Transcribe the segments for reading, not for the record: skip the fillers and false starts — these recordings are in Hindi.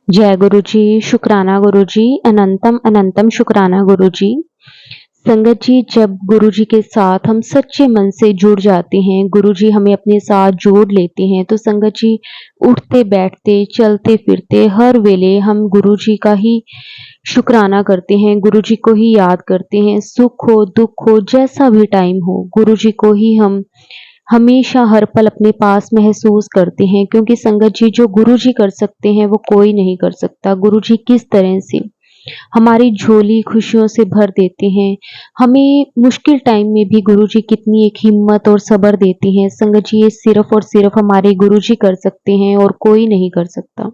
जय गुरु जी, शुक्राना गुरु जी, अनंतम अनंतम शुक्राना गुरु जी। संगत जी, जब गुरु जी के साथ हम सच्चे मन से जुड़ जाते हैं, गुरु जी हमें अपने साथ जोड़ लेते हैं, तो संगत जी उठते बैठते चलते फिरते हर वेले हम गुरु जी का ही शुक्राना करते हैं, गुरु जी को ही याद करते हैं। सुख हो दुख हो जैसा भी टाइम हो, गुरु जी को ही हम हमेशा हर पल अपने पास महसूस करते हैं, क्योंकि संगत जी जो गुरु जी कर सकते हैं वो कोई नहीं कर सकता। गुरु जी किस तरह से हमारी झोली खुशियों से भर देते हैं, हमें मुश्किल टाइम में भी गुरु जी कितनी एक हिम्मत और सब्र देते हैं। संगत जी ये सिर्फ और सिर्फ हमारे गुरु जी कर सकते हैं और कोई नहीं कर सकता।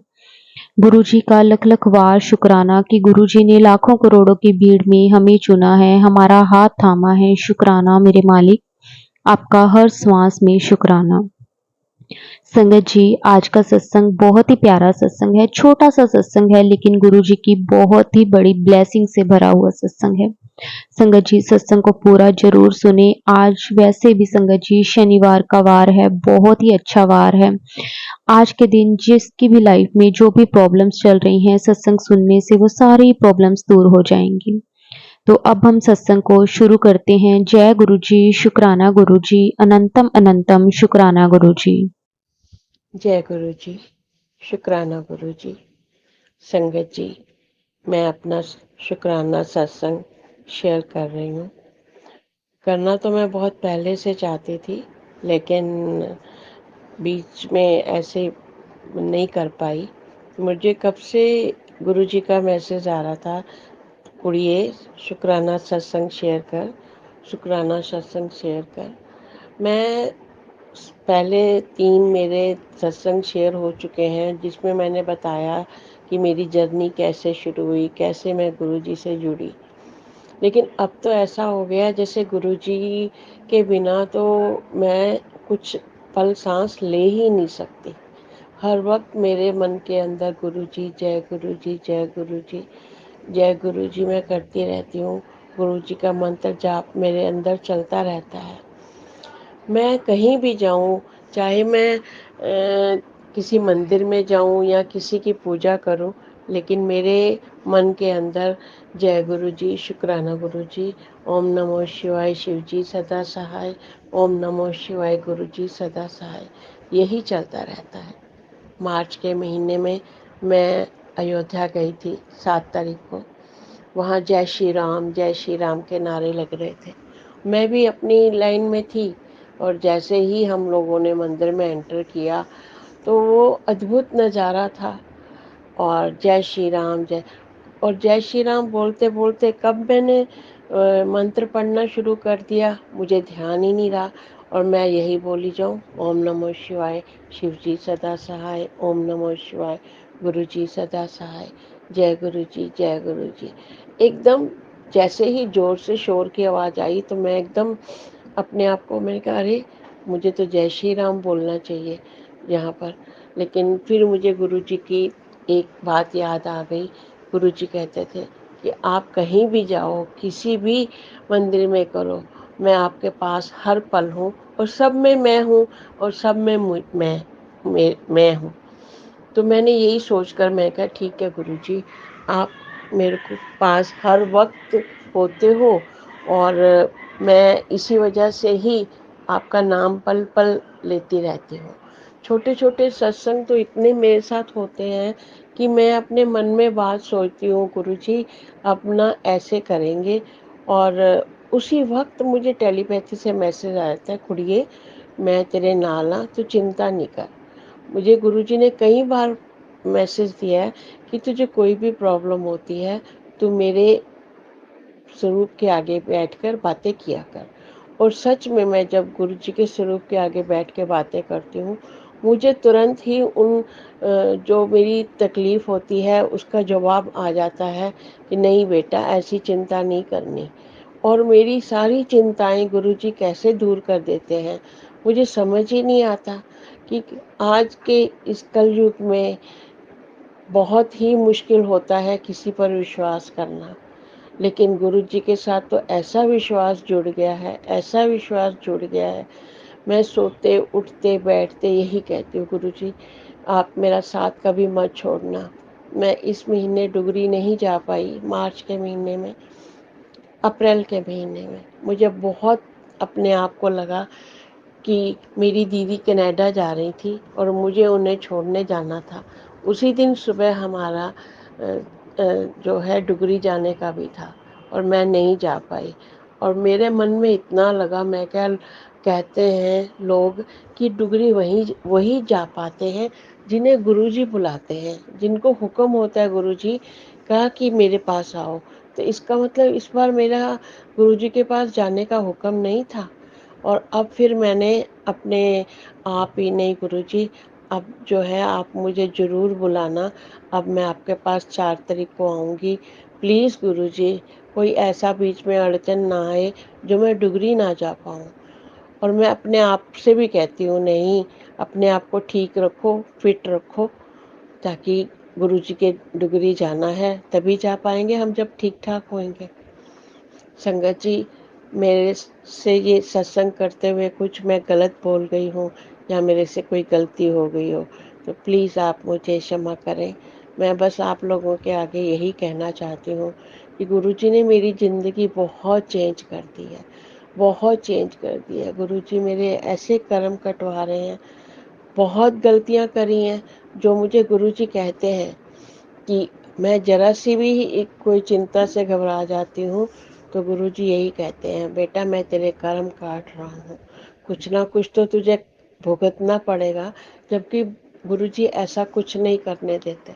गुरु जी का लख लख वार शुक्राना कि गुरु जी ने लाखों करोड़ों की भीड़ में हमें चुना है, हमारा हाथ थामा है। शुक्राना मेरे मालिक, आपका हर श्वास में शुक्राना। संगत जी आज का सत्संग बहुत ही प्यारा सत्संग है, छोटा सा सत्संग है लेकिन गुरु जी की बहुत ही बड़ी ब्लेसिंग से भरा हुआ सत्संग है। संगत जी सत्संग को पूरा जरूर सुने। आज वैसे भी संगत जी शनिवार का वार है, बहुत ही अच्छा वार है। आज के दिन जिसकी भी लाइफ में जो भी प्रॉब्लम्स चल रही हैं, सत्संग सुनने से वो सारी प्रॉब्लम्स दूर हो जाएंगी। तो अब हम सत्संग को शुरू करते हैं। जय गुरु जी, शुक्राना गुरु जी, अनंतम अनंतम शुक्राना गुरु जी। जय गुरु जी, शुक्राना गुरु जी। संगत जी, मैं अपना शुक्राना सत्संग शेयर कर रही हूँ। करना तो मैं बहुत पहले से चाहती थी, लेकिन बीच में ऐसे नहीं कर पाई। मुझे कब से गुरु जी का मैसेज आ रहा था, कुड़िए शुक्राना सत्संग शेयर कर, शुक्राना सत्संग शेयर कर। मैं पहले 3 मेरे सत्संग शेयर हो चुके हैं, जिसमें मैंने बताया कि मेरी जर्नी कैसे शुरू हुई, कैसे मैं गुरुजी से जुड़ी। लेकिन अब तो ऐसा हो गया जैसे गुरुजी के बिना तो मैं कुछ पल सांस ले ही नहीं सकती। हर वक्त मेरे मन के अंदर गुरुजी जय गुरुजी जय गुरुजी जय गुरुजी मैं करती रहती हूँ। गुरुजी का मंत्र जाप मेरे अंदर चलता रहता है। मैं कहीं भी जाऊं, चाहे मैं किसी मंदिर में जाऊं या किसी की पूजा करूं, लेकिन मेरे मन के अंदर जय गुरु जी, शुक्राना गुरु जी, ओम नमो शिवाय शिव जी सदा सहाय, ओम नमो शिवाय गुरु जी सदा सहाय, यही चलता रहता है। मार्च के महीने में मैं अयोध्या गई थी 7 तारीख को। वहाँ जय श्री राम के नारे लग रहे थे। मैं भी अपनी लाइन में थी, और जैसे ही हम लोगों ने मंदिर में एंटर किया तो वो अद्भुत नज़ारा था। और जय श्री राम जय, और जय श्री राम बोलते बोलते कब मैंने मंत्र पढ़ना शुरू कर दिया मुझे ध्यान ही नहीं रहा। और मैं यही बोली जाऊँ, ओम नमो शिवाय शिव जी सदा सहाय, ओम नमो शिवाय गुरु जी सदा सहाय, जय गुरु जी जय गुरु जी। एकदम जैसे ही जोर से शोर की आवाज़ आई तो मैं एकदम अपने आप को, मैंने कहा अरे मुझे तो जय श्री राम बोलना चाहिए यहाँ पर। लेकिन फिर मुझे गुरु जी की एक बात याद आ गई। गुरु जी कहते थे कि आप कहीं भी जाओ, किसी भी मंदिर में करो, मैं आपके पास हर पल हूँ, और सब में मैं हूँ, और सब में मैं हूँ। तो मैंने यही सोचकर मैं कहा ठीक है गुरु जी, आप मेरे को पास हर वक्त होते हो, और मैं इसी वजह से ही आपका नाम पल पल लेती रहती हूँ। छोटे छोटे सत्संग तो इतने मेरे साथ होते हैं कि मैं अपने मन में बात सोचती हूँ, गुरु जी अपना ऐसे करेंगे, और उसी वक्त मुझे टेलीपैथी से मैसेज आ जाता है, कुड़िए मैं तेरे नाल हाँ, तू चिंता नहीं कर। मुझे गुरुजी ने कई बार मैसेज दिया है कि तुझे कोई भी प्रॉब्लम होती है तो मेरे स्वरूप के आगे बैठकर बातें किया कर। और सच में मैं जब गुरुजी के स्वरूप के आगे बैठ के बातें करती हूँ, मुझे तुरंत ही उन जो मेरी तकलीफ़ होती है उसका जवाब आ जाता है कि नहीं बेटा ऐसी चिंता नहीं करनी। और मेरी सारी चिंताएं गुरुजी कैसे दूर कर देते हैं मुझे समझ ही नहीं आता कि आज के इस कलयुग में बहुत ही मुश्किल होता है किसी पर विश्वास करना। लेकिन गुरु जी के साथ तो ऐसा विश्वास जुड़ गया है, ऐसा विश्वास जुड़ गया है। मैं सोते उठते बैठते यही कहती हूँ, गुरु जी आप मेरा साथ कभी मत छोड़ना। मैं इस महीने डुगरी नहीं जा पाई, मार्च के महीने में, अप्रैल के महीने में मुझे बहुत अपने आप को लगा कि मेरी दीदी कनाडा जा रही थी और मुझे उन्हें छोड़ने जाना था। उसी दिन सुबह हमारा जो है डुगरी जाने का भी था और मैं नहीं जा पाई। और मेरे मन में इतना लगा, मैं क्या, कहते हैं लोग कि डुगरी वही जा पाते हैं जिन्हें गुरुजी बुलाते हैं, जिनको हुक्म होता है गुरुजी का कि मेरे पास आओ। तो इसका मतलब इस बार मेरा गुरुजी के पास जाने का हुक्म नहीं था। और अब फिर मैंने अपने आप ही, नहीं गुरुजी, अब जो है आप मुझे ज़रूर बुलाना। अब मैं आपके पास 4 तारीख को आऊँगी। प्लीज़ गुरुजी, कोई ऐसा बीच में अड़चन ना आए जो मैं डुगरी ना जा पाऊँ। और मैं अपने आप से भी कहती हूँ, नहीं, अपने आप को ठीक रखो, फिट रखो, ताकि गुरुजी के डुगरी जाना है तभी जा पाएंगे हम, जब ठीक ठाक होंगे। संगत जी, मेरे से ये सत्संग करते हुए कुछ मैं गलत बोल गई हूँ या मेरे से कोई गलती हो गई हो तो प्लीज़ आप मुझे क्षमा करें। मैं बस आप लोगों के आगे यही कहना चाहती हूँ कि गुरुजी ने मेरी ज़िंदगी बहुत चेंज कर दी है, बहुत चेंज कर दी है। गुरुजी मेरे ऐसे कर्म कटवा रहे हैं, बहुत गलतियाँ करी हैं जो मुझे गुरुजी कहते हैं कि मैं ज़रा सी भी एक कोई चिंता से घबरा जाती हूँ तो गुरुजी यही कहते हैं, बेटा मैं तेरे कर्म काट रहा हूँ, कुछ ना कुछ तो तुझे भुगतना पड़ेगा। जबकि गुरुजी ऐसा कुछ नहीं करने देते,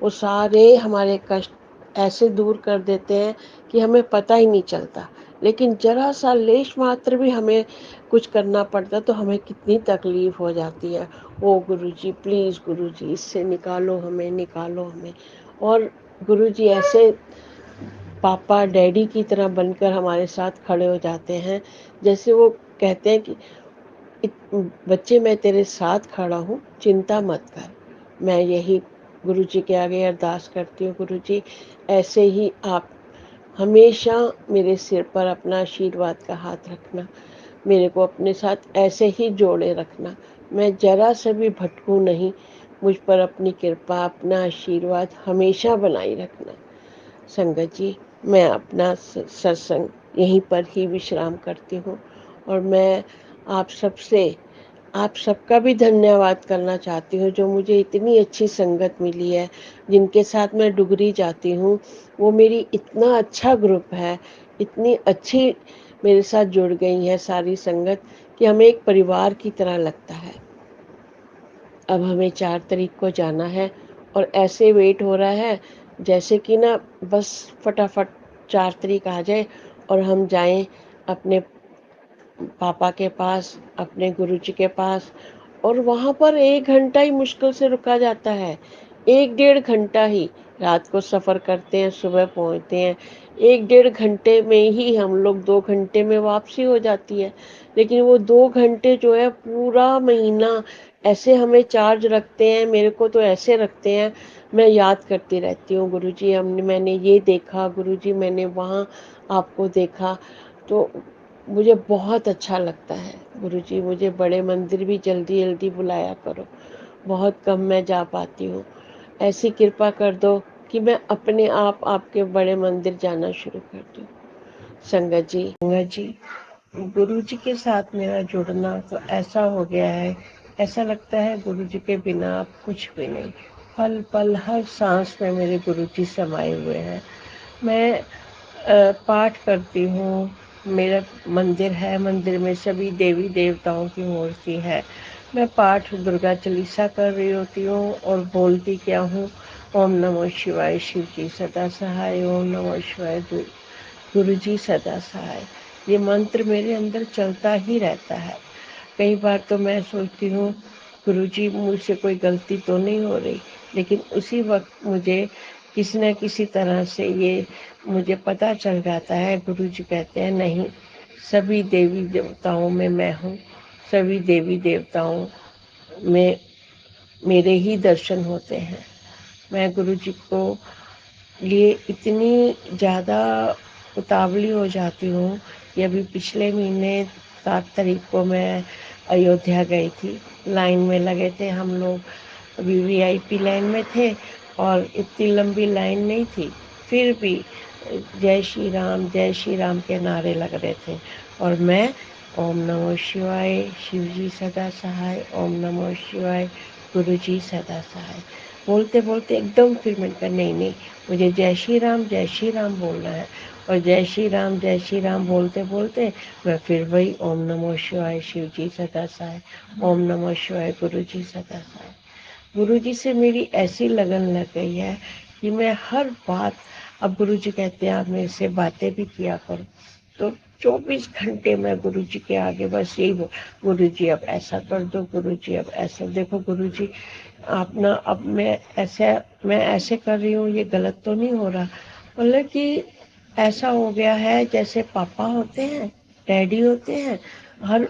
वो सारे हमारे कष्ट ऐसे दूर कर देते हैं कि हमें पता ही नहीं चलता। लेकिन ज़रा सा लेश मात्र भी हमें कुछ करना पड़ता तो हमें कितनी तकलीफ़ हो जाती है। ओ गुरुजी, प्लीज़ गुरुजी, इससे निकालो हमें, निकालो हमें। और गुरुजी ऐसे पापा डैडी की तरह बनकर हमारे साथ खड़े हो जाते हैं, जैसे वो कहते हैं कि बच्चे मैं तेरे साथ खड़ा हूँ, चिंता मत कर। मैं यही गुरुजी के आगे अरदास करती हूँ, गुरुजी ऐसे ही आप हमेशा मेरे सिर पर अपना आशीर्वाद का हाथ रखना, मेरे को अपने साथ ऐसे ही जोड़े रखना, मैं ज़रा सा भी भटकूं नहीं, मुझ पर अपनी कृपा, अपना आशीर्वाद हमेशा बनाई रखना। संगत जी, मैं अपना सत्संग यहीं पर ही विश्राम करती हूँ और मैं आप सबसे, आप सबका भी धन्यवाद करना चाहती हूँ जो मुझे इतनी अच्छी संगत मिली है, जिनके साथ मैं डुगरी जाती हूँ। वो मेरी इतना अच्छा ग्रुप है, इतनी अच्छी मेरे साथ जुड़ गई है सारी संगत कि हमें एक परिवार की तरह लगता है। अब हमें 4 तारीख को जाना है और ऐसे वेट हो रहा है जैसे कि ना बस फटाफट 4 तारीख आ जाए और हम जाएं अपने पापा के पास, अपने गुरुजी के पास। और वहाँ पर 1 घंटा ही मुश्किल से रुका जाता है, 1 डेढ़ घंटा ही। रात को सफ़र करते हैं, सुबह पहुँचते हैं, 1 डेढ़ घंटे में ही हम लोग 2 घंटे में वापसी हो जाती है। लेकिन वो 2 घंटे जो है पूरा महीना ऐसे हमें चार्ज रखते हैं, मेरे को तो ऐसे रखते हैं, मैं याद करती रहती हूँ, गुरुजी हमने मैंने ये देखा, गुरुजी मैंने वहाँ आपको देखा। तो मुझे बहुत अच्छा लगता है। गुरुजी मुझे बड़े मंदिर भी जल्दी जल्दी बुलाया करो, बहुत कम मैं जा पाती हूँ। ऐसी कृपा कर दो कि मैं अपने आप आपके बड़े मंदिर जाना शुरू कर दूँ। संगत जी, गुरुजी के साथ मेरा जुड़ना तो ऐसा हो गया है, ऐसा लगता है गुरुजी के बिना आप कुछ भी नहीं। पल पल हर सांस में मेरे गुरुजी समाये हुए हैं। मैं पाठ करती हूँ, मेरा मंदिर है, मंदिर में सभी देवी देवताओं की मूर्ति है। मैं पाठ दुर्गा चालीसा कर रही होती हूँ और बोलती क्या हूँ, ओम नमः शिवाय, शिव जी सदा सहाय, ओम नमः शिवाय, गुरु जी सदा सहाय। ये मंत्र मेरे अंदर चलता ही रहता है। कई बार तो मैं सोचती हूँ गुरुजी मुझसे कोई गलती तो नहीं हो रही, लेकिन उसी वक्त मुझे किसी न किसी तरह से ये मुझे पता चल जाता है। गुरुजी कहते हैं नहीं, सभी देवी देवताओं में मैं हूँ, सभी देवी देवताओं में मेरे ही दर्शन होते हैं। मैं गुरुजी को लिए इतनी ज़्यादा उतावली हो जाती हूँ कि अभी पिछले महीने 7 तारीख को मैं अयोध्या गई थी। लाइन में लगे थे हम लोग, वीवीआईपी लाइन में थे और इतनी लंबी लाइन नहीं थी, फिर भी जय श्री राम के नारे लग रहे थे। और मैं ओम नमः शिवाय, शिव जी सदा सहाय, ओम नमः शिवाय, गुरु जी सदा सहाय बोलते बोलते एकदम फिर मैंने कहा नहीं नहीं, मुझे जय श्री राम बोलना है। और जय श्री राम बोलते बोलते मैं फिर वही ओम नमः शिवाय, शिव जी सदा सहाय, ओम नमः शिवाय, गुरु जी सदा सहाय। गुरु जी से मेरी ऐसी लगन लग गई है कि मैं हर बात, अब गुरु जी कहते हैं आप मेरे से बातें भी किया करो, तो 24 घंटे मैं गुरु जी के आगे बस यही बोल, गुरु जी अब ऐसा कर दो, गुरु जी अब ऐसा देखो, गुरु जी आप ना, अब मैं ऐसे कर रही हूँ, ये गलत तो नहीं हो रहा। मतलब कि ऐसा हो गया है जैसे पापा होते हैं, डैडी होते हैं, हर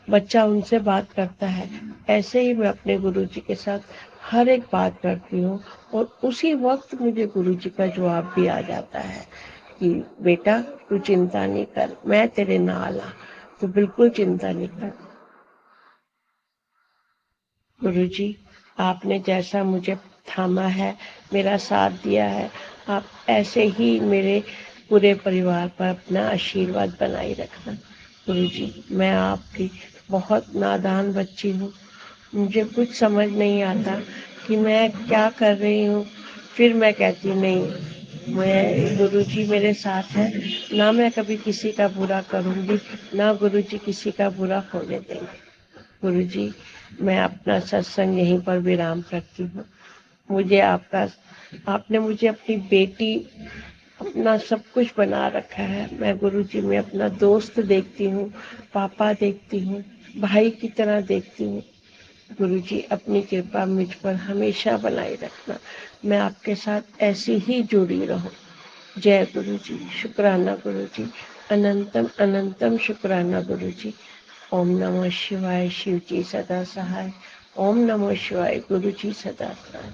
बच्चा उनसे बात करता है, ऐसे ही मैं अपने गुरु जी के साथ हर एक बात करती हूँ। और उसी वक्त मुझे गुरु जी का जवाब भी आ जाता है कि बेटा तू चिंता नहीं कर, मैं तेरे नाल हाँ, तो बिल्कुल चिंता नहीं कर। गुरु जी आपने जैसा मुझे थामा है, मेरा साथ दिया है, आप ऐसे ही मेरे पूरे परिवार पर अपना आशीर्वाद बनाए रखना। गुरु जी मैं आपकी बहुत नादान बच्ची हूँ, मुझे कुछ समझ नहीं आता कि मैं क्या कर रही हूँ। फिर मैं कहती हूँ नहीं, मैं गुरु जी मेरे साथ है, ना मैं कभी किसी का बुरा करूँगी, ना गुरु जी किसी का बुरा होने देंगे। गुरु जी मैं अपना सत्संग यहीं पर विराम करती हूँ। मुझे आपने मुझे अपनी बेटी, अपना सब कुछ बना रखा है। मैं गुरु जी में अपना दोस्त देखती हूँ, पापा देखती हूँ, भाई की तरह देखती हूँ। गुरु जी अपनी कृपा मुझ पर हमेशा बनाए रखना, मैं आपके साथ ऐसी ही जुड़ी रहूं। जय गुरु जी, शुक्राना गुरु जी, अनंतम अनंतम शुक्राना गुरु जी। ओम नमः शिवाय, शिव जी सदा सहाय, ओम नमः शिवाय, गुरु जी सदा सहाय।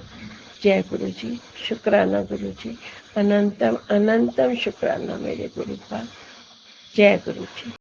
जय गुरु जी, शुक्राना गुरु जी, अनंतम अनंतम शुक्राना मेरे गुरु का। जय गुरु जी।